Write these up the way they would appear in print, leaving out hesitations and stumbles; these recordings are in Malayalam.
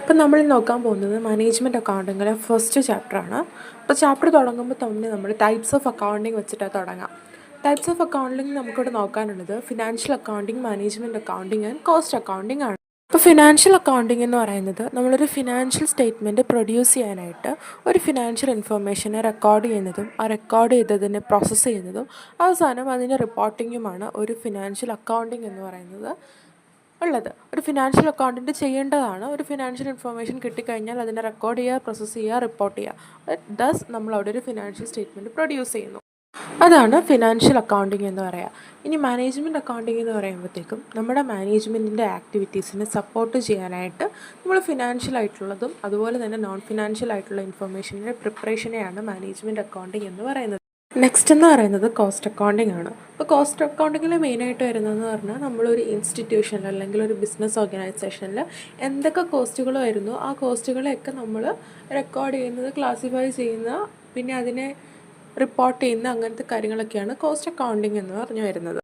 അപ്പോൾ നമ്മൾ നോക്കാൻ പോകുന്നത് മാനേജ്മെൻറ്റ് അക്കൗണ്ടിങ്ങിലെ ഫസ്റ്റ് ചാപ്റ്ററാണ്. അപ്പോൾ ചാപ്റ്റർ തുടങ്ങുമ്പോൾ തന്നെ നമ്മൾ ടൈപ്സ് ഓഫ് അക്കൗണ്ടിങ് വെച്ചിട്ടാണ് തുടങ്ങാം. ടൈപ്സ് ഓഫ് അക്കൗണ്ടിങ് നമുക്കിവിടെ നോക്കാനുള്ളത് financial accounting, management accounting and cost accounting ആണ്. ഇപ്പോൾ ഫിനാൻഷ്യൽ അക്കൗണ്ടിങ് എന്ന് പറയുന്നത് നമ്മളൊരു ഫിനാൻഷ്യൽ സ്റ്റേറ്റ്മെൻറ്റ് പ്രൊഡ്യൂസ് ചെയ്യാനായിട്ട് ഒരു ഫിനാൻഷ്യൽ ഇൻഫർമേഷനെ റെക്കോർഡ് ചെയ്യുന്നതും ആ റെക്കോർഡ് ചെയ്തതിനെ പ്രോസസ്സ് ചെയ്യുന്നതും അവസാനം അതിൻ്റെ റിപ്പോർട്ടിങ്ങുമാണ് ഒരു ഫിനാൻഷ്യൽ അക്കൗണ്ടിങ് എന്ന് പറയുന്നത് ഉള്ളത്. ഒരു ഫിനാൻഷ്യൽ അക്കൗണ്ടൻറ്റ് ചെയ്യേണ്ടതാണ്. ഒരു ഫിനാൻഷ്യൽ ഇൻഫർമേഷൻ കിട്ടിക്കഴിഞ്ഞാൽ അതിനെ റെക്കോർഡ് ചെയ്യുക, പ്രോസസ്സ് ചെയ്യുക, റിപ്പോർട്ട് ചെയ്യുക. ദസ് നമ്മളവിടെ ഒരു ഫിനാൻഷ്യൽ സ്റ്റേറ്റ്മെൻറ്റ് പ്രൊഡ്യൂസ് ചെയ്യുന്നു. അതാണ് ഫിനാൻഷ്യൽ അക്കൗണ്ടിങ് എന്ന് പറയുക. ഇനി മാനേജ്മെൻറ്റ് അക്കൗണ്ടിങ് എന്ന് പറയുമ്പോഴത്തേക്കും നമ്മുടെ മാനേജ്മെൻറ്റിൻ്റെ ആക്ടിവിറ്റീസിനെ സപ്പോർട്ട് ചെയ്യാനായിട്ട് നമ്മൾ ഫിനാൻഷ്യൽ ആയിട്ടുള്ളതും അതുപോലെ തന്നെ നോൺ ഫിനാൻഷ്യൽ ആയിട്ടുള്ള ഇൻഫർമേഷൻ്റെ പ്രിപ്പറേഷനെയാണ് മാനേജ്മെൻറ്റ് അക്കൗണ്ടിങ് എന്ന് പറയുന്നത്. നെക്സ്റ്റ് എന്ന് പറയുന്നത് കോസ്റ്റ് അക്കൗണ്ടിങ് ആണ്. അപ്പോൾ കോസ്റ്റ് അക്കൗണ്ടിങ്ങിൽ മെയിനായിട്ട് വരുന്നതെന്ന് പറഞ്ഞാൽ നമ്മളൊരു ഇൻസ്റ്റിറ്റ്യൂഷനിൽ അല്ലെങ്കിൽ ഒരു ബിസിനസ് ഓർഗനൈസേഷനിൽ എന്തൊക്കെ കോസ്റ്റുകൾ വരുന്നു ആ കോസ്റ്റുകളെയൊക്കെ നമ്മൾ റെക്കോർഡ് ചെയ്യുന്നത്, ക്ലാസിഫൈ ചെയ്യുന്ന, പിന്നെ അതിനെ റിപ്പോർട്ട് ചെയ്യുന്ന അങ്ങനത്തെ കാര്യങ്ങളൊക്കെയാണ് കോസ്റ്റ് അക്കൗണ്ടിങ് എന്ന് പറഞ്ഞു വരുന്നത്.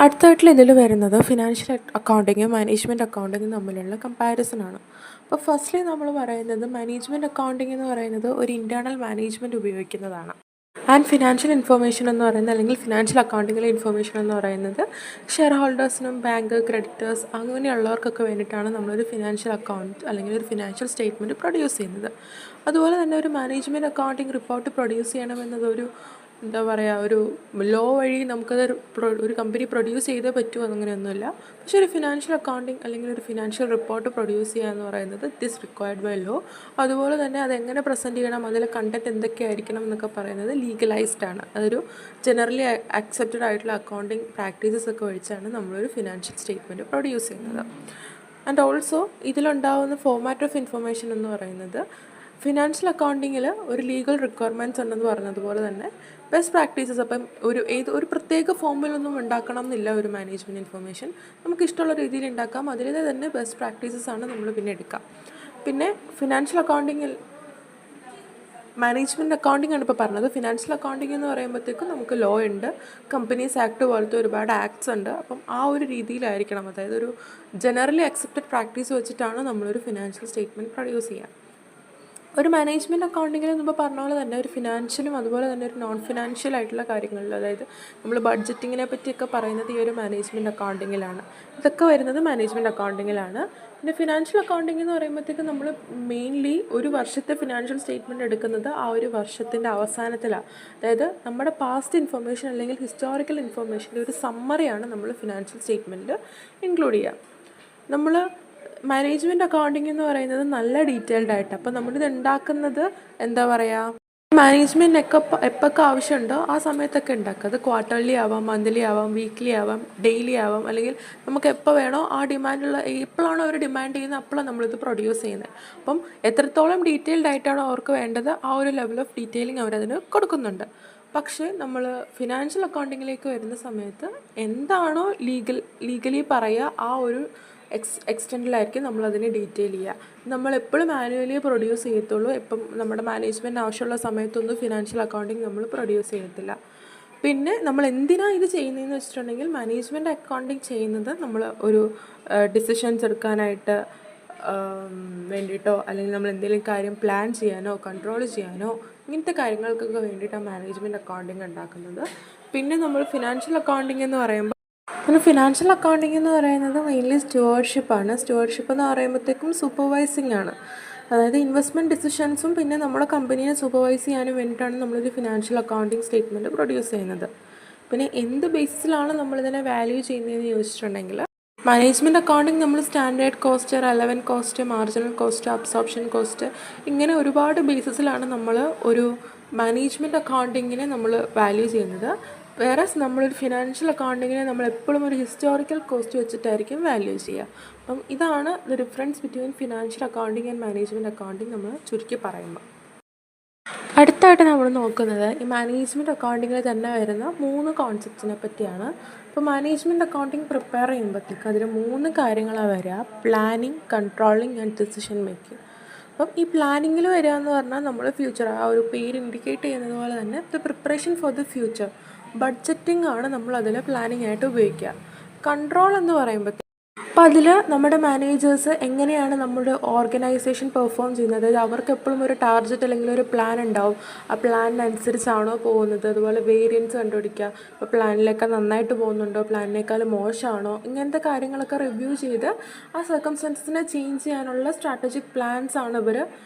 അടുത്തായിട്ടുള്ള ഇതിൽ വരുന്നത് ഫിനാൻഷ്യൽ അക്കൗണ്ടിങ്ങും മാനേജ്മെൻറ്റ് അക്കൗണ്ടിങ്ങും തമ്മിലുള്ള കമ്പാരിസൺ ആണ്. അപ്പോൾ ഫസ്റ്റ്ലി നമ്മൾ പറയുന്നത് മാനേജ്മെൻറ്റ് അക്കൗണ്ടിങ് എന്ന് പറയുന്നത് ഒരു ഇൻറ്റേർണൽ മാനേജ്മെൻറ്റ് ഉപയോഗിക്കുന്നതാണ്. ആൻഡ് ഫിനാൻഷ്യൽ ഇൻഫർമേഷൻ എന്ന് പറയുന്നത് അല്ലെങ്കിൽ ഫിനാൻഷ്യൽ അക്കൗണ്ടിങ്ങിലെ ഇൻഫർമേഷൻ എന്ന് പറയുന്നത് ഷെയർ ഹോൾഡേഴ്സിനും ബാങ്ക്, ക്രെഡിറ്റേഴ്സ് അങ്ങനെയുള്ളവർക്കൊക്കെ വേണ്ടിയിട്ടാണ് നമ്മളൊരു ഫിനാൻഷ്യൽ അക്കൗണ്ട് അല്ലെങ്കിൽ ഒരു ഫിനാൻഷ്യൽ സ്റ്റേറ്റ്മെൻറ്റ് പ്രൊഡ്യൂസ് ചെയ്യുന്നത്. അതുപോലെ തന്നെ ഒരു മാനേജ്മെൻറ്റ് അക്കൗണ്ടിങ് റിപ്പോർട്ട് പ്രൊഡ്യൂസ് ചെയ്യണമെന്നതൊരു എന്താ പറയുക, ഒരു ലോ വഴി നമുക്കത് ഒരു കമ്പനി പ്രൊഡ്യൂസ് ചെയ്തേ പറ്റുമോ അങ്ങനെയൊന്നുമില്ല. പക്ഷേ ഒരു ഫിനാൻഷ്യൽ അക്കൗണ്ടിങ് അല്ലെങ്കിൽ ഒരു ഫിനാൻഷ്യൽ റിപ്പോർട്ട് പ്രൊഡ്യൂസ് ചെയ്യുക എന്ന് പറയുന്നത് ദിസ് റിക്വയർഡ് ബൈ ലോ. അതുപോലെ തന്നെ അതെങ്ങനെ പ്രസൻറ്റ് ചെയ്യണം, അതിലെ കണ്ടൻറ്റ് എന്തൊക്കെയായിരിക്കണം എന്നൊക്കെ പറയുന്നത് ലീഗലൈസ്ഡ് ആണ്. അതൊരു ജനറലി അക്സെപ്റ്റഡ് ആയിട്ടുള്ള അക്കൗണ്ടിങ് പ്രാക്ടീസസ് ഒക്കെ വെച്ചാണ് നമ്മളൊരു ഫിനാൻഷ്യൽ സ്റ്റേറ്റ്മെൻറ്റ് പ്രൊഡ്യൂസ് ചെയ്യുന്നത്. ആൻഡ് ഓൾസോ ഇതിലുണ്ടാവുന്ന ഫോർമാറ്റ് ഓഫ് ഇൻഫർമേഷൻ എന്ന് പറയുന്നത് ഫിനാൻഷ്യൽ അക്കൗണ്ടിങ്ങിൽ ഒരു ലീഗൽ റിക്വയർമെൻറ്റ്സ് ഉണ്ടെന്ന് പറഞ്ഞതുപോലെ തന്നെ ബെസ്റ്റ് പ്രാക്ടീസസ്. അപ്പം ഒരു പ്രത്യേക ഫോമിലൊന്നും ഉണ്ടാക്കണം എന്നില്ല. ഒരു മാനേജ്മെൻറ്റ് ഇൻഫർമേഷൻ നമുക്ക് ഇഷ്ടമുള്ള രീതിയിൽ ഉണ്ടാക്കാം. അതിലെ തന്നെ ബെസ്റ്റ് പ്രാക്ടീസസ് ആണ് നമ്മൾ പിന്നെ എടുക്കാം. പിന്നെ ഫിനാൻഷ്യൽ അക്കൗണ്ടിങ്ങിൽ മാനേജ്മെൻറ്റ് അക്കൗണ്ടിങ് ആണ് ഇപ്പോൾ പറഞ്ഞത്. ഫിനാൻഷ്യൽ അക്കൗണ്ടിങ് എന്ന് പറയുമ്പോഴത്തേക്കും നമുക്ക് ലോ ഉണ്ട്, കമ്പനീസ് ആക്ട് പോലത്തെ ഒരുപാട് ആക്ട്സ് ഉണ്ട്. അപ്പം ആ ഒരു രീതിയിലായിരിക്കണം, അതായത് ഒരു ജനറലി അക്സെപ്റ്റഡ് പ്രാക്ടീസ് വെച്ചിട്ടാണ് നമ്മളൊരു ഫിനാൻഷ്യൽ സ്റ്റേറ്റ്മെൻറ്റ് പ്രൊഡ്യൂസ് ചെയ്യുക. ഒരു മാനേജ്മെൻറ്റ് അക്കൗണ്ടിങ്ങിൽ നമ്മൾ പറഞ്ഞ പോലെ തന്നെ ഒരു ഫിനാൻഷ്യലും അതുപോലെ തന്നെ ഒരു നോൺ ഫിനാൻഷ്യൽ ആയിട്ടുള്ള കാര്യങ്ങളിൽ, അതായത് നമ്മൾ ബഡ്ജറ്റിങ്ങിനെ പറ്റിയൊക്കെ പറയുന്നത് ഈ ഒരു മാനേജ്മെൻറ്റ് അക്കൗണ്ടിങ്ങിലാണ്. ഇതൊക്കെ വരുന്നത് മാനേജ്മെൻറ്റ് അക്കൗണ്ടിങ്ങിലാണ്. പിന്നെ ഫിനാൻഷ്യൽ അക്കൗണ്ടിങ് എന്ന് പറയുമ്പോഴത്തേക്കും നമ്മൾ മെയിൻലി ഒരു വർഷത്തെ ഫിനാൻഷ്യൽ സ്റ്റേറ്റ്മെൻറ്റ് എടുക്കുന്നത് ആ ഒരു വർഷത്തിൻ്റെ അവസാനത്തിലാണ്. അതായത് നമ്മുടെ പാസ്റ്റ് ഇൻഫർമേഷൻ അല്ലെങ്കിൽ ഹിസ്റ്റോറിക്കൽ ഇൻഫർമേഷൻ്റെ ഒരു സമ്മറിയാണ് നമ്മൾ ഫിനാൻഷ്യൽ സ്റ്റേറ്റ്മെൻറ്റ് ഇൻക്ലൂഡ് ചെയ്യുക. നമ്മൾ മാനേജ്മെൻറ്റ് അക്കൗണ്ടിങ് എന്ന് പറയുന്നത് നല്ല ഡീറ്റെയിൽഡ് ആയിട്ട്, അപ്പോൾ നമ്മളിത് ഉണ്ടാക്കുന്നത് എന്താ പറയുക, മാനേജ്മെൻറ്റിനൊക്കെ എപ്പോഴൊക്കെ ആവശ്യമുണ്ടോ ആ സമയത്തൊക്കെ ഉണ്ടാക്കുക. അത് ക്വാർട്ടർലി ആവാം, മന്ത്ലി ആവാം, വീക്ക്ലി ആവാം, ഡെയിലി ആവാം, അല്ലെങ്കിൽ നമുക്ക് എപ്പോൾ വേണോ ആ ഡിമാൻഡുള്ള എപ്പോഴാണോ അവർ ഡിമാൻഡ് ചെയ്യുന്നത് അപ്പോഴാണ് നമ്മളിത് പ്രൊഡ്യൂസ് ചെയ്യുന്നത്. അപ്പം എത്രത്തോളം ഡീറ്റെയിൽഡ് ആയിട്ടാണോ അവർക്ക് വേണ്ടത് ആ ഒരു ലെവൽ ഓഫ് ഡീറ്റെയിലിംഗ് അവരതിന് കൊടുക്കുന്നുണ്ട്. പക്ഷേ നമ്മൾ ഫിനാൻഷ്യൽ അക്കൗണ്ടിങ്ങിലേക്ക് വരുന്ന സമയത്ത് എന്താണോ ലീഗലി പറയുക ആ ഒരു എക്സ്റ്റെൻഡിലായിരിക്കും നമ്മളതിനെ ഡീറ്റെയിൽ ചെയ്യുക. നമ്മളെപ്പോഴും മാനുവലി പ്രൊഡ്യൂസ് ചെയ്യത്തുള്ളൂ. ഇപ്പം നമ്മുടെ മാനേജ്മെൻറ്റ് ആവശ്യമുള്ള സമയത്തൊന്നും ഫിനാൻഷ്യൽ അക്കൗണ്ടിങ് നമ്മൾ പ്രൊഡ്യൂസ് ചെയ്യത്തില്ല. പിന്നെ നമ്മൾ എന്തിനാണ് ഇത് ചെയ്യുന്നതെന്ന് വെച്ചിട്ടുണ്ടെങ്കിൽ മാനേജ്മെൻറ്റ് അക്കൗണ്ടിങ് ചെയ്യുന്നത് നമ്മൾ ഒരു ഡിസിഷൻസ് എടുക്കാനായിട്ട് വേണ്ടിയിട്ടോ അല്ലെങ്കിൽ നമ്മൾ എന്തെങ്കിലും കാര്യം പ്ലാൻ ചെയ്യാനോ കൺട്രോൾ ചെയ്യാനോ ഇങ്ങനത്തെ കാര്യങ്ങൾക്കൊക്കെ വേണ്ടിയിട്ടാണ് മാനേജ്മെൻറ്റ് അക്കൗണ്ടിങ് ഉണ്ടാക്കുന്നത്. പിന്നെ നമ്മൾ ഫിനാൻഷ്യൽ അക്കൗണ്ടിങ് എന്ന് പറയുമ്പോൾ ഫിനാൻഷ്യൽ അക്കൗണ്ടിങ് എന്ന് പറയുന്നത് മെയിൻലി സ്റ്റുവർഷിപ്പാണ്. സ്റ്റുവർഷിപ്പ് എന്ന് പറയുമ്പോഴത്തേക്കും സൂപ്പർവൈസിങ് ആണ്. അതായത് ഇൻവെസ്റ്റ്മെൻറ്റ് ഡിസിഷൻസും പിന്നെ നമ്മുടെ കമ്പനിയെ സൂപ്പർവൈസ് ചെയ്യാനും വേണ്ടിയിട്ടാണ് നമ്മളൊരു ഫിനാൻഷ്യൽ അക്കൗണ്ടിങ് സ്റ്റേറ്റ്മെൻറ്റ് പ്രൊഡ്യൂസ് ചെയ്യുന്നത്. പിന്നെ എന്ത് ബേസിസിലാണ് നമ്മളിതിനെ വാല്യൂ ചെയ്യുന്നതെന്ന് ചോദിച്ചിട്ടുണ്ടെങ്കിൽ മാനേജ്മെൻറ്റ് അക്കൗണ്ടിങ് നമ്മൾ standard cost, relevant cost, marginal cost, absorption cost ഇങ്ങനെ ഒരുപാട് ബേസിസിലാണ് നമ്മൾ ഒരു മാനേജ്മെൻറ്റ് അക്കൗണ്ടിങ്ങിനെ നമ്മൾ വാല്യൂ ചെയ്യുന്നത്. വേറെ നമ്മളൊരു ഫിനാൻഷ്യൽ അക്കൗണ്ടിങ്ങിനെ നമ്മൾ എപ്പോഴും ഒരു ഹിസ്റ്റോറിക്കൽ കോസ്റ്റ് വെച്ചിട്ടായിരിക്കും വാല്യൂ ചെയ്യുക. അപ്പം ഇതാണ് the difference between financial accounting and management accounting നമ്മൾ ചുരുക്കി പറയുമ്പോൾ. അടുത്തായിട്ട് നമ്മൾ നോക്കുന്നത് ഈ മാനേജ്മെൻറ്റ് അക്കൗണ്ടിങ്ങിൽ തന്നെ വരുന്ന 3 കോൺസെപ്റ്റ്സിനെ പറ്റിയാണ്. അപ്പോൾ മാനേജ്മെൻറ്റ് അക്കൗണ്ടിങ് പ്രിപ്പയർ ചെയ്യുമ്പോഴത്തേക്ക് അതിൽ 3 കാര്യങ്ങളാണ് വരിക: planning, controlling and decision making. അപ്പം ഈ പ്ലാനിങ്ങിൽ വരിക എന്ന് പറഞ്ഞാൽ നമ്മൾ ഫ്യൂച്ചർ, ആ ഒരു പേര് ഇൻഡിക്കേറ്റ് ചെയ്യുന്നത് പോലെ തന്നെ the preparation for the future, budgeting ആണ് നമ്മൾ അതിൽ പ്ലാനിങ് ആയിട്ട് ഉപയോഗിക്കുക. കൺട്രോൾ എന്ന് പറയുമ്പോഴത്തേക്ക് അപ്പോൾ അതിൽ നമ്മുടെ മാനേജേഴ്സ് എങ്ങനെയാണ് നമ്മുടെ ഓർഗനൈസേഷൻ പെർഫോം ചെയ്യുന്നത്, അതായത് അവർക്ക് എപ്പോഴും ഒരു ടാർഗറ്റ് അല്ലെങ്കിൽ ഒരു പ്ലാൻ ഉണ്ടാവും, ആ പ്ലാനിനനുസരിച്ചാണോ പോകുന്നത്, അതുപോലെ വേരിയൻസ് കണ്ടുപിടിക്കുക, ഇപ്പോൾ പ്ലാനിലൊക്കെ നന്നായിട്ട് പോകുന്നുണ്ടോ, പ്ലാനിനേക്കാൾ മോശമാണോ, ഇങ്ങനത്തെ കാര്യങ്ങളൊക്കെ റിവ്യൂ ചെയ്ത് ആ സർക്കംസ്റ്റൻസസിനെ ചേഞ്ച് ചെയ്യാനുള്ള സ്ട്രാറ്റജിക് പ്ലാൻസ് ആണ് ഇവർ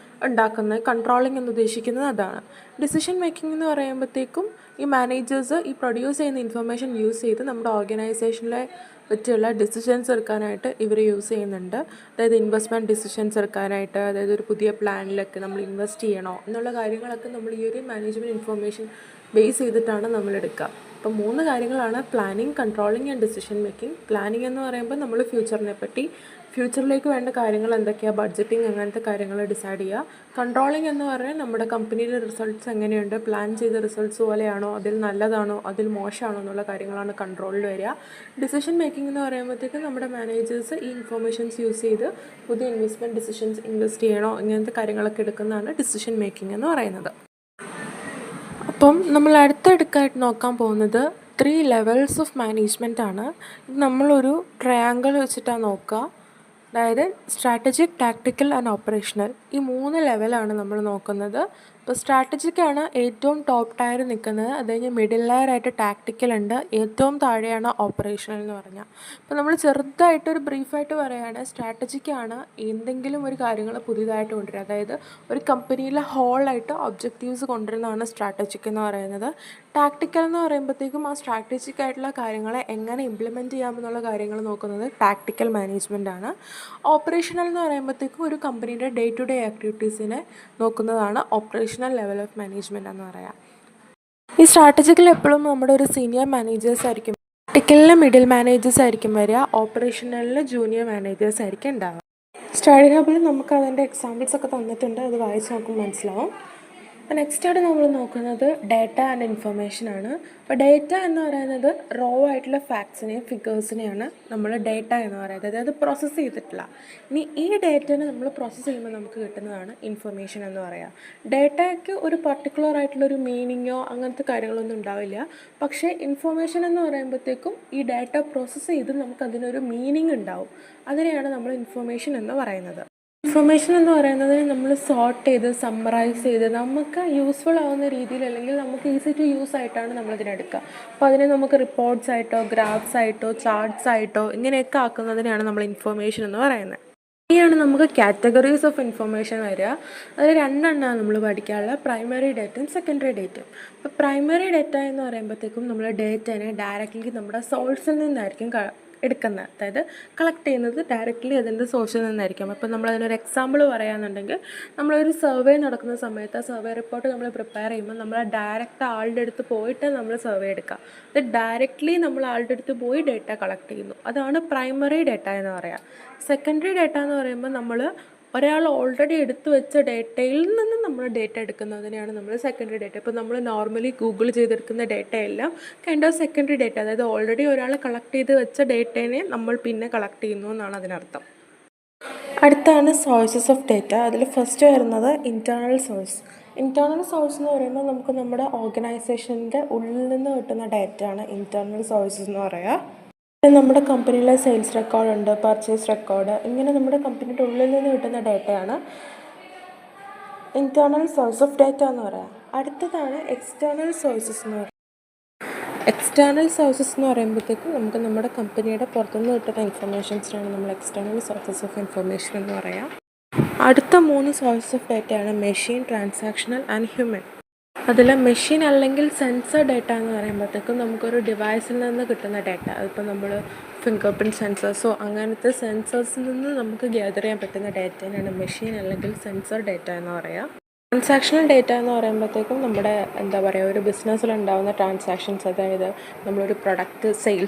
ഉണ്ടാക്കുന്നത്. കൺട്രോളിംഗ് എന്ന് ഉദ്ദേശിക്കുന്നത് അതാണ്. ഡിസിഷൻ മേക്കിംഗ് എന്ന് പറയുമ്പോഴത്തേക്കും ഈ മാനേജേഴ്സ് ഈ പ്രൊഡ്യൂസ് ചെയ്യുന്ന ഇൻഫർമേഷൻ യൂസ് ചെയ്ത് നമ്മുടെ ഓർഗനൈസേഷനിലെ പറ്റിയുള്ള ഡിസിഷൻസ് എടുക്കാനായിട്ട് ഇവർ യൂസ് ചെയ്യുന്നുണ്ട്. അതായത് ഇൻവെസ്റ്റ്മെൻറ്റ് ഡിസിഷൻസ് എടുക്കാനായിട്ട്, അതായത് ഒരു പുതിയ പ്ലാനിലൊക്കെ നമ്മൾ ഇൻവെസ്റ്റ് ചെയ്യണോ എന്നുള്ള കാര്യങ്ങളൊക്കെ നമ്മൾ ഈ ഒരു മാനേജ്മെൻറ്റ് ഇൻഫർമേഷൻ ബേസ് ചെയ്തിട്ടാണ് നമ്മൾ എടുക്കുക. അപ്പോൾ 3 കാര്യങ്ങളാണ്: planning, controlling and decision making. Planning എന്ന് പറയുമ്പോൾ നമ്മൾ ഫ്യൂച്ചറിലേക്ക് വേണ്ട കാര്യങ്ങൾ എന്തൊക്കെയാണ്, ബഡ്ജറ്റിംഗ് അങ്ങനത്തെ കാര്യങ്ങൾ ഡിസൈഡ് ചെയ്യുക. കൺട്രോളിങ് എന്ന് പറഞ്ഞാൽ നമ്മുടെ കമ്പനിയുടെ റിസൾട്ട്സ് എങ്ങനെയുണ്ട്, പ്ലാൻ ചെയ്ത റിസൾട്ട്സ് പോലെയാണോ, അതിൽ നല്ലതാണോ, അതിൽ മോശമാണോ എന്നുള്ള കാര്യങ്ങളാണ് കൺട്രോളിൽ വരിക. ഡിസിഷൻ മേക്കിംഗ് എന്ന് പറയുമ്പോഴത്തേക്കും നമ്മുടെ മാനേജേഴ്സ് ഈ ഇൻഫർമേഷൻസ് യൂസ് ചെയ്ത് പുതിയ ഇൻവെസ്റ്റ്മെൻറ്റ് ഡിസിഷൻസ് ഇൻവെസ്റ്റ് ചെയ്യണോ ഇങ്ങനത്തെ കാര്യങ്ങളൊക്കെ എടുക്കുന്നതാണ് ഡിസിഷൻ മേക്കിംഗ് എന്ന് പറയുന്നത്. അപ്പം നമ്മൾ അടുത്തെടുക്കായിട്ട് നോക്കാൻ പോകുന്നത് 3 ലെവൽസ് ഓഫ് മാനേജ്മെൻ്റ് ആണ്. ഇത് നമ്മളൊരു ട്രയാങ്കിൾ വെച്ചിട്ടാണ് നോക്കുക. അതായത് സ്ട്രാറ്റജിക്, ടാക്ടിക്കൽ ആൻഡ് ഓപ്പറേഷണൽ. ഈ 3 ലെവലാണ് നമ്മൾ നോക്കുന്നത്. ഇപ്പോൾ സ്ട്രാറ്റജിക്കാണ് ഏറ്റവും ടോപ്പ് ടയർ നിൽക്കുന്നത്. അത് കഴിഞ്ഞ് മിഡിൽ ലെയർ ആയിട്ട് ടാക്ടിക്കൽ ഉണ്ട്, ഏറ്റവും താഴെയാണ് ഓപ്പറേഷണൽ എന്ന് പറഞ്ഞാൽ. അപ്പോൾ നമ്മൾ ചെറുതായിട്ടൊരു ബ്രീഫായിട്ട് പറയുകയാണ്, സ്ട്രാറ്റജിക്കാണ് എന്തെങ്കിലും ഒരു കാര്യങ്ങൾ പുതിയതായിട്ട് കൊണ്ടുവരിക, അതായത് ഒരു കമ്പനിയിലെ ഹോളായിട്ട് ഒബ്ജക്റ്റീവ്സ് കൊണ്ടുവരുന്നതാണ് സ്ട്രാറ്റജിക് എന്ന് പറയുന്നത്. ടാക്ടിക്കൽ എന്ന് പറയുമ്പോഴത്തേക്കും ആ സ്ട്രാറ്റജിക് ആയിട്ടുള്ള കാര്യങ്ങളെ എങ്ങനെ ഇംപ്ലിമെൻറ്റ് ചെയ്യാമെന്നുള്ള കാര്യങ്ങൾ നോക്കുന്നത് ടാക്ടിക്കൽ മാനേജ്മെൻ്റ് ആണ്. ഓപ്പറേഷണൽ എന്ന് പറയുമ്പോഴത്തേക്കും ഒരു കമ്പനിയുടെ ഡേ ടു ഡേ ആക്ടിവിറ്റീസിനെ നോക്കുന്നതാണ് ഓപ്പറേഷണൽ ലെവൽ ഓഫ് മാനേജ്മെൻറ്റ് എന്ന് പറയാം. ഈ സ്ട്രാറ്റജിക്കിൽ എപ്പോഴും നമ്മുടെ ഒരു സീനിയർ മാനേജേഴ്സ് ആയിരിക്കും, ടാക്ടിക്കലിൽ മിഡിൽ മാനേജേഴ്സ് ആയിരിക്കും വരിക, ഓപ്പറേഷണലിൽ ജൂനിയർ മാനേജേഴ്സ് ആയിരിക്കും ഉണ്ടാവുക. സ്റ്റഡി ഹബിൽ നമുക്ക് അതിൻ്റെ എക്സാമ്പിൾസ് ഒക്കെ തന്നിട്ടുണ്ട്, അത് വായിച്ച് നോക്കുമ്പോൾ മനസ്സിലാവും. അപ്പോൾ നെക്സ്റ്റായിട്ട് നമ്മൾ നോക്കുന്നത് ഡേറ്റ ആൻഡ് ഇൻഫർമേഷൻ ആണ്. അപ്പോൾ ഡേറ്റ എന്ന് പറയുന്നത് റോ ആയിട്ടുള്ള ഫാക്ട്സിനെയും ഫിഗേഴ്സിനെയാണ് നമ്മൾ ഡേറ്റ എന്ന് പറയുന്നത്, അതായത് പ്രോസസ്സ് ചെയ്തിട്ടില്ല. ഇനി ഈ ഡേറ്റനെ നമ്മൾ പ്രോസസ്സ് ചെയ്യുമ്പോൾ നമുക്ക് കിട്ടുന്നതാണ് ഇൻഫർമേഷൻ എന്ന് പറയുക. ഡേറ്റയ്ക്ക് ഒരു പർട്ടിക്കുലർ ആയിട്ടുള്ളൊരു മീനിങ്ങോ അങ്ങനത്തെ കാര്യങ്ങളൊന്നും ഉണ്ടാവില്ല. പക്ഷേ ഇൻഫർമേഷൻ എന്ന് പറയുമ്പോഴത്തേക്കും ഈ ഡേറ്റ പ്രോസസ്സ് ചെയ്ത് നമുക്കതിനൊരു മീനിങ് ഉണ്ടാവും. അതിനെയാണ് നമ്മൾ ഇൻഫർമേഷൻ എന്ന് പറയുന്നത്. ഇൻഫർമേഷൻ എന്ന് പറയുന്നത് നമ്മൾ സോർട്ട് ചെയ്ത് സമ്മറൈസ് ചെയ്ത് നമുക്ക് യൂസ്ഫുൾ ആവുന്ന രീതിയിൽ, അല്ലെങ്കിൽ നമുക്ക് ഈസി ടു യൂസ് ആയിട്ടാണ് നമ്മളതിനെടുക്കുക. അപ്പോൾ അതിനെ നമുക്ക് റിപ്പോർട്ട്സ് ആയിട്ടോ ഗ്രാഫ്സ് ആയിട്ടോ ചാർട്ട്സ് ആയിട്ടോ ഇങ്ങനെയൊക്കെ ആക്കുന്നതിനെയാണ് നമ്മൾ ഇൻഫർമേഷൻ എന്ന് പറയുന്നത്. ഇനിയാണ് നമുക്ക് കാറ്റഗറീസ് ഓഫ് ഇൻഫർമേഷൻ വരിക. അതിൽ 2 എണ്ണമാണ് നമ്മൾ പഠിക്കാനുള്ളത്: പ്രൈമറി ഡേറ്റയും സെക്കൻഡറി ഡേറ്റയും. അപ്പോൾ പ്രൈമറി ഡേറ്റ എന്ന് പറയുമ്പോഴത്തേക്കും നമ്മൾ ഡേറ്റനെ ഡയറക്റ്റ്ലി നമ്മുടെ സോഴ്സിൽ നിന്നായിരിക്കും എടുക്കുന്നത്, അതായത് കളക്ട് ചെയ്യുന്നത് ഡയറക്റ്റ്ലി അതിൻ്റെ സോഴ്സിൽ നിന്നായിരിക്കും. അപ്പോൾ നമ്മളതിനൊരു എക്സാമ്പിൾ പറയുകയാണെന്നുണ്ടെങ്കിൽ, നമ്മളൊരു സർവേ നടക്കുന്ന സമയത്ത് ആ സർവേ റിപ്പോർട്ട് നമ്മൾ പ്രിപ്പയർ ചെയ്യുമ്പോൾ നമ്മൾ ഡയറക്റ്റ് ആളുടെ അടുത്ത് പോയിട്ട് നമ്മൾ സർവേ എടുക്കുക. അത് ഡയറക്റ്റ്ലി നമ്മൾ ആളുടെ അടുത്ത് പോയി ഡേറ്റ കളക്ട് ചെയ്യുന്നു, അതാണ് പ്രൈമറി ഡേറ്റ എന്ന് പറയുക. സെക്കൻഡറി ഡേറ്റ എന്ന് പറയുമ്പോൾ നമ്മൾ ഒരാൾ ഓൾറെഡി എടുത്തു വെച്ച ഡേറ്റയിൽ നിന്ന് നമ്മൾ ഡേറ്റ എടുക്കുന്നതിനെയാണ് നമ്മൾ സെക്കൻഡറി ഡേറ്റ. ഇപ്പോൾ നമ്മൾ നോർമലി ഗൂഗിൾ ചെയ്തെടുക്കുന്ന ഡേറ്റയെല്ലാം കൈൻഡ് ഓഫ് സെക്കൻഡറി ഡേറ്റ, അതായത് ഓൾറെഡി ഒരാൾ കളക്ട് ചെയ്ത് വെച്ച ഡേറ്റേനെ നമ്മൾ പിന്നെ കളക്ട് ചെയ്യുന്നു എന്നാണ് അതിനർത്ഥം. അടുത്താണ് സോഴ്സസ് ഓഫ് ഡേറ്റ. അതിൽ ഫസ്റ്റ് വരുന്നത് ഇൻറ്റേർണൽ സോഴ്സ്. ഇൻറ്റേർണൽ സോഴ്സ് എന്ന് പറയുമ്പോൾ നമുക്ക് നമ്മുടെ ഓർഗനൈസേഷൻ്റെ ഉള്ളിൽ നിന്ന് കിട്ടുന്ന ഡേറ്റയാണ് ഇൻറ്റേർണൽ സോഴ്സസ് എന്ന് പറയുക. നമ്മുടെ കമ്പനിയിലെ സെയിൽസ് റെക്കോർഡുണ്ട്, പർച്ചേസ് റെക്കോർഡ്, ഇങ്ങനെ നമ്മുടെ കമ്പനിയുടെ ഉള്ളിൽ നിന്ന് കിട്ടുന്ന ഡേറ്റയാണ് ഇൻറ്റേർണൽ സോഴ്സ് ഓഫ് ഡേറ്റ എന്ന് പറയാം. അടുത്തതാണ് എക്സ്റ്റേർണൽ സോഴ്സസ് എന്ന് പറയുന്നത്. എക്സ്റ്റേർണൽ സോഴ്സസ് എന്ന് പറയുമ്പോഴത്തേക്കും നമുക്ക് നമ്മുടെ കമ്പനിയുടെ പുറത്തുനിന്ന് കിട്ടുന്ന ഇൻഫർമേഷൻസിനാണ് നമ്മൾ എക്സ്റ്റേർണൽ സോഴ്സസ് ഓഫ് ഇൻഫർമേഷൻ എന്ന് പറയാം. അടുത്ത 3 സോഴ്സസ് ഓഫ് ഡേറ്റയാണ് മെഷീൻ, ട്രാൻസാക്ഷണൽ ആൻഡ് ഹ്യൂമൻ. അതിൽ മെഷീൻ അല്ലെങ്കിൽ സെൻസർ ഡേറ്റ എന്ന് പറയുമ്പോഴത്തേക്കും നമുക്കൊരു ഡിവൈസിൽ നിന്ന് കിട്ടുന്ന ഡേറ്റ, അതിപ്പോൾ നമ്മൾ ഫിംഗർ പ്രിൻറ്റ് സെൻസേഴ്സോ അങ്ങനത്തെ സെൻസേഴ്സിൽ നിന്ന് നമുക്ക് ഗ്യാദർ ചെയ്യാൻ പറ്റുന്ന ഡേറ്റയാണ് മെഷീൻ അല്ലെങ്കിൽ സെൻസർ ഡേറ്റ എന്ന് പറയുക. ട്രാൻസാക്ഷണൽ ഡേറ്റ എന്ന് പറയുമ്പോഴത്തേക്കും നമ്മുടെ ഒരു ബിസിനസ്സിലുണ്ടാകുന്ന ട്രാൻസാക്ഷൻസ്, അതായത് നമ്മളൊരു പ്രൊഡക്റ്റ് സെയിൽ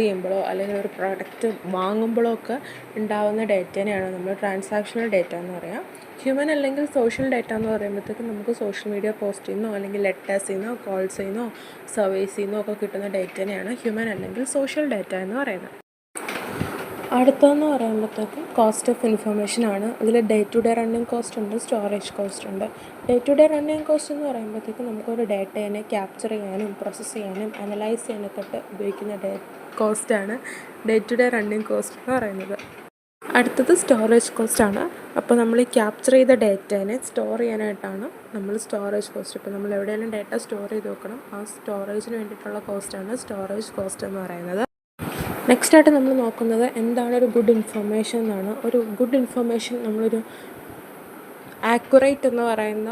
ചെയ്യുമ്പോഴോ അല്ലെങ്കിൽ ഒരു പ്രൊഡക്റ്റ് വാങ്ങുമ്പോഴോ ഒക്കെ ഉണ്ടാകുന്ന ഡേറ്റേനെയാണ് നമ്മൾ ട്രാൻസാക്ഷണൽ ഡേറ്റ എന്ന് പറയുക. ഹ്യൂമൻ അല്ലെങ്കിൽ സോഷ്യൽ ഡേറ്റ എന്ന് പറയുമ്പോഴത്തേക്കും നമുക്ക് സോഷ്യൽ മീഡിയ പോസ്റ്റിൽ നിന്നോ അല്ലെങ്കിൽ ലെറ്റേഴ്സിൽ നിന്നോ കോൾസിൽ നിന്നോ സർവീസിൽ നിന്നോ ഒക്കെ കിട്ടുന്ന ഡേറ്റേനെയാണ് ഹ്യൂമൻ അല്ലെങ്കിൽ സോഷ്യൽ ഡേറ്റ എന്ന് പറയുന്നത്. അടുത്തതെന്ന് പറയുമ്പോഴത്തേക്കും കോസ്റ്റ് ഓഫ് ഇൻഫർമേഷൻ ആണ്. അതിൽ day to day running cost ഉണ്ട്, സ്റ്റോറേജ് കോസ്റ്റ് ഉണ്ട്. Day to day running cost എന്ന് പറയുമ്പോഴത്തേക്കും നമുക്കൊരു ഡേറ്റേനെ ക്യാപ്ചർ ചെയ്യാനും പ്രോസസ്സ് ചെയ്യാനും അനലൈസ് ചെയ്യാനൊക്കെ ഉപയോഗിക്കുന്ന കോസ്റ്റാണ് day to day running cost എന്ന് പറയുന്നത്. അടുത്തത് സ്റ്റോറേജ് കോസ്റ്റാണ്. അപ്പോൾ നമ്മൾ ഈ ക്യാപ്ചർ ചെയ്ത ഡേറ്റേനെ സ്റ്റോർ ചെയ്യാനായിട്ടാണ് നമ്മൾ സ്റ്റോറേജ് കോസ്റ്റ്. ഇപ്പോൾ നമ്മൾ എവിടെയെങ്കിലും ഡേറ്റ സ്റ്റോർ ചെയ്ത് വെക്കണം, ആ സ്റ്റോറേജിന് വേണ്ടിയിട്ടുള്ള കോസ്റ്റാണ് സ്റ്റോറേജ് കോസ്റ്റ് എന്ന് പറയുന്നത്. നെക്സ്റ്റായിട്ട് നമ്മൾ നോക്കുന്നത് എന്താണ് ഒരു ഗുഡ് ഇൻഫർമേഷൻ എന്നാണ്. ഒരു ഗുഡ് ഇൻഫർമേഷൻ നമ്മളൊരു ആക്യുറേറ്റ് എന്ന് പറയുന്ന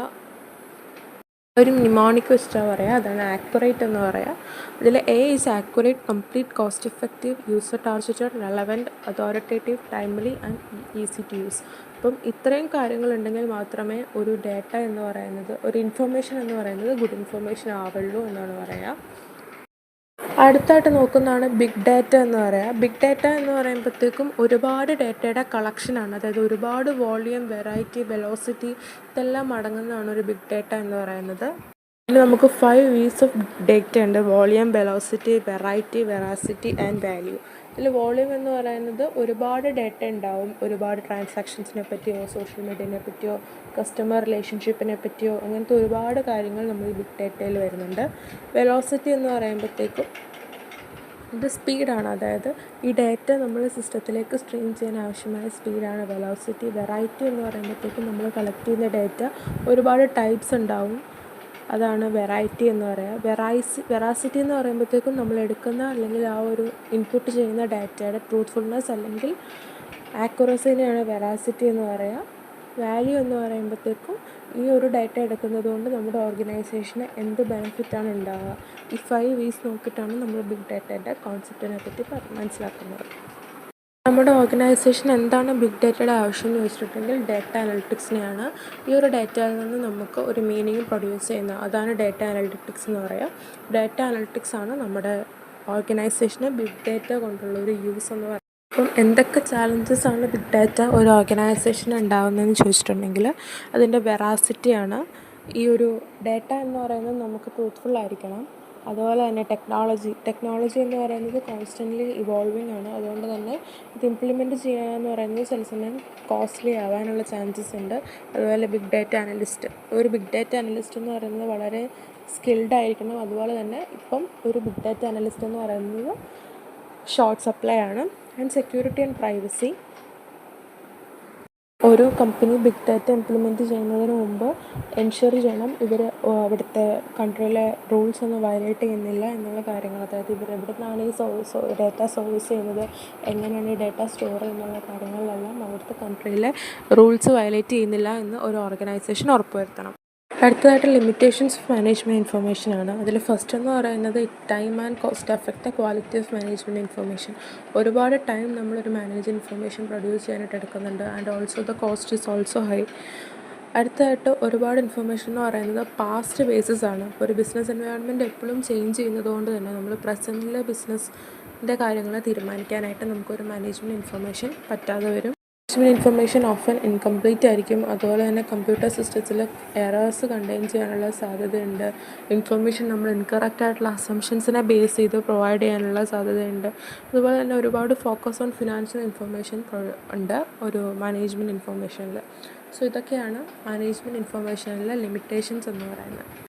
ഒരു നിമോണിക് വെച്ചിട്ടാണ് പറയുക, അതാണ് ആക്യുറേറ്റ് എന്ന് പറയുക. അതിൽ a is accurate, complete, cost effective, user targeted, relevant, authoritative, timely and easy to use. അപ്പം ഇത്രയും കാര്യങ്ങളുണ്ടെങ്കിൽ മാത്രമേ ഒരു ഡേറ്റ എന്ന് പറയുന്നത്, ഒരു ഇൻഫർമേഷൻ എന്ന് പറയുന്നത് ഗുഡ് ഇൻഫർമേഷൻ ആവുള്ളൂ എന്നാണ് പറയുക. അടുത്തായിട്ട് നോക്കുന്നതാണ് ബിഗ് ഡാറ്റ എന്ന് പറയുക. ബിഗ് ഡാറ്റ എന്ന് പറയുമ്പോഴത്തേക്കും ഒരുപാട് ഡേറ്റയുടെ കളക്ഷനാണ്. അതായത് ഒരുപാട് വോളിയം, വെറൈറ്റി, വെലോസിറ്റി ഇതെല്ലാം അടങ്ങുന്നതാണ് ഒരു ബിഗ് ഡാറ്റ എന്ന് പറയുന്നത്. ഇതിൽ നമുക്ക് 5 V's ഓഫ് ഡേറ്റ ഉണ്ട്: volume, velocity, variety, veracity and value. ഇതിൽ വോളിയം എന്ന് പറയുന്നത് ഒരുപാട് ഡേറ്റ ഉണ്ടാവും, ഒരുപാട് ട്രാൻസാക്ഷൻസിനെ പറ്റിയോ സോഷ്യൽ മീഡിയനെ പറ്റിയോ കസ്റ്റമർ റിലേഷൻഷിപ്പിനെ പറ്റിയോ അങ്ങനത്തെ ഒരുപാട് കാര്യങ്ങൾ നമ്മൾ ബിഗ് ഡേറ്റയിൽ വരുന്നുണ്ട്. വെലോസിറ്റി എന്ന് പറയുമ്പോഴത്തേക്കും ഇത് സ്പീഡാണ്, അതായത് ഈ ഡേറ്റ നമ്മൾ സിസ്റ്റത്തിലേക്ക് സ്ട്രീം ചെയ്യാൻ ആവശ്യമായ സ്പീഡാണ് വെലോസിറ്റി. വെറൈറ്റി എന്ന് പറയുമ്പോഴത്തേക്കും നമ്മൾ കളക്ട് ചെയ്യുന്ന ഡേറ്റ ഒരുപാട് ടൈപ്സ് ഉണ്ടാവും, അതാണ് വെറൈറ്റി എന്ന് പറയുക. വെറാസിറ്റി എന്ന് പറയുമ്പോഴത്തേക്കും നമ്മൾ എടുക്കുന്ന അല്ലെങ്കിൽ ആ ഒരു ഇൻപുട്ട് ചെയ്യുന്ന ഡാറ്റയുടെ ട്രൂത്ത്ഫുൾനെസ് അല്ലെങ്കിൽ ആക്യുറസിനെയാണ് വെറാസിറ്റി എന്ന് പറയുക. വാല്യൂ എന്ന് പറയുമ്പോഴത്തേക്കും ഈ ഒരു ഡാറ്റ എടുക്കുന്നത് കൊണ്ട് നമ്മുടെ ഓർഗനൈസേഷന് എന്ത് ബെനിഫിറ്റാണ് ഉണ്ടാവുക. ഈ 5 V's നോക്കിയിട്ടാണ് നമ്മൾ ബിഗ് ഡാറ്റയുടെ കോൺസെപ്റ്റിനെ പറ്റി മനസ്സിലാക്കുന്നത്. നമ്മുടെ ഓർഗനൈസേഷൻ എന്താണ് ബിഗ് ഡാറ്റയുടെ ആവശ്യം എന്ന് വെച്ചിട്ടുണ്ടെങ്കിൽ ഡാറ്റ അനലിറ്റിക്സിനെയാണ്. ഈ ഒരു ഡാറ്റയിൽ നിന്ന് നമുക്ക് ഒരു മീനിങ് പ്രൊഡ്യൂസ് ചെയ്യുന്നത്, അതാണ് ഡാറ്റ അനലിറ്റിക്സ് എന്ന് പറയുക. ഡാറ്റ അനലിറ്റിക്സ് ആണ് നമ്മുടെ ഓർഗനൈസേഷന് ബിഗ് ഡാറ്റ കൊണ്ടുള്ള ഒരു യൂസ് എന്ന് പറയുന്നത്. അപ്പം എന്തൊക്കെ ചാലഞ്ചസ് ആണ് ബിഗ് ഡാറ്റ ഒരു ഓർഗനൈസേഷന് ഉണ്ടാകുന്നതെന്ന് ചോദിച്ചിട്ടുണ്ടെങ്കിൽ അതിൻ്റെ വെറാസിറ്റിയാണ്. ഈ ഒരു ഡാറ്റ എന്ന് പറയുന്നത് നമുക്ക് ട്രൂത്ത്ഫുൾ ആയിരിക്കണം. അതുപോലെ തന്നെ ടെക്നോളജി എന്ന് പറയുന്നത് കോൺസ്റ്റൻ്റ്ലി ഇവോൾവിങ് ആണ്. അതുകൊണ്ട് തന്നെ ഇത് ഇംപ്ലിമെൻറ്റ് ചെയ്യാന്ന് പറയുന്നത് ചില സമയം കോസ്റ്റ്ലി ആവാനുള്ള ചാൻസസ് ഉണ്ട്. അതുപോലെ ബിഗ് ഡാറ്റ അനലിസ്റ്റ്, ഒരു ബിഗ് ഡാറ്റ അനലിസ്റ്റ് എന്ന് പറയുന്നത് വളരെ സ്കിൽഡ് ആയിരിക്കണം. അതുപോലെ തന്നെ ഇപ്പം ഒരു ബിഗ് ഡാറ്റ അനലിസ്റ്റ് എന്ന് പറയുന്നത് ഷോർട്ട് സപ്ലൈ ആണ്. ആൻഡ് സെക്യൂരിറ്റി ആൻഡ് പ്രൈവസി, ഒരു കമ്പനി ബിഗ് ഡാറ്റ ഇംപ്ലിമെൻറ്റ് ചെയ്യുന്നതിന് മുമ്പ് എൻഷുർ ചെയ്യണം ഇവർ അവിടുത്തെ കൺട്രിയിലെ റൂൾസ് ഒന്നും വയലേറ്റ് ചെയ്യുന്നില്ല എന്നുള്ള കാര്യങ്ങൾ. അതായത് ഇവർ എവിടെ നിന്നാണ് ഈ ഡാറ്റ സോഴ്സ് ചെയ്യുന്നത്, എങ്ങനെയാണ് ഈ ഡാറ്റ സ്റ്റോർ ചെയ്യുന്നുള്ള കാര്യങ്ങളിലെല്ലാം അവിടുത്തെ കൺട്രിയിലെ റൂൾസ് വയലേറ്റ് ചെയ്യുന്നില്ല എന്ന് ഒരു ഓർഗനൈസേഷൻ ഉറപ്പുവരുത്തണം. അടുത്തതായിട്ട് ലിമിറ്റേഷൻസ് ഓഫ് മാനേജ്മെൻറ്റ് ഇൻഫർമേഷൻ ആണ്. അതിൽ ഫസ്റ്റ് എന്ന് പറയുന്നത് time and cost affect the quality of management information. ഒരുപാട് ടൈം നമ്മളൊരു മാനേജ് ഇൻഫർമേഷൻ പ്രൊഡ്യൂസ് ചെയ്യാനായിട്ട് എടുക്കുന്നുണ്ട്. And also the cost is also high. അടുത്തതായിട്ട് ഒരുപാട് ഇൻഫർമേഷൻ എന്ന് പറയുന്നത് പാസ്റ്റ് ബേസിസ് ആണ്. ഒരു ബിസിനസ് എൻവയോൺമെൻറ്റ് എപ്പോഴും ചേഞ്ച് ചെയ്യുന്നത് കൊണ്ട് തന്നെ നമ്മൾ പ്രസൻറ്റിലെ ബിസിനസ്സിൻ്റെ കാര്യങ്ങൾ തീരുമാനിക്കാനായിട്ട് നമുക്കൊരു മാനേജ്മെൻറ്റ് ഇൻഫർമേഷൻ പറ്റാതെ വരും. മാനേജ്മെൻറ്റ് ഇൻഫർമേഷൻ ഓഫൻ ഇൻകംപ്ലീറ്റ് ആയിരിക്കും. അതുപോലെ തന്നെ കമ്പ്യൂട്ടർ സിസ്റ്റത്തിൽ എറേഴ്സ് കണ്ടെയ്ൻ ചെയ്യാനുള്ള സാധ്യതയുണ്ട്. ഇൻഫർമേഷൻ നമ്മൾ ഇൻകറക്റ്റ് ആയിട്ടുള്ള അസംഷൻസിനെ ബേസ് ചെയ്ത് പ്രൊവൈഡ് ചെയ്യാനുള്ള സാധ്യതയുണ്ട്. അതുപോലെ തന്നെ ഒരുപാട് ഫോക്കസ് ഓൺ ഫിനാൻഷ്യൽ ഇൻഫർമേഷൻ ഉണ്ട് ഒരു മാനേജ്മെൻറ്റ് ഇൻഫർമേഷനിൽ. സോ ഇതൊക്കെയാണ് മാനേജ്മെൻറ്റ് ഇൻഫർമേഷനിലെ ലിമിറ്റേഷൻസ് എന്ന് പറയുന്നത്.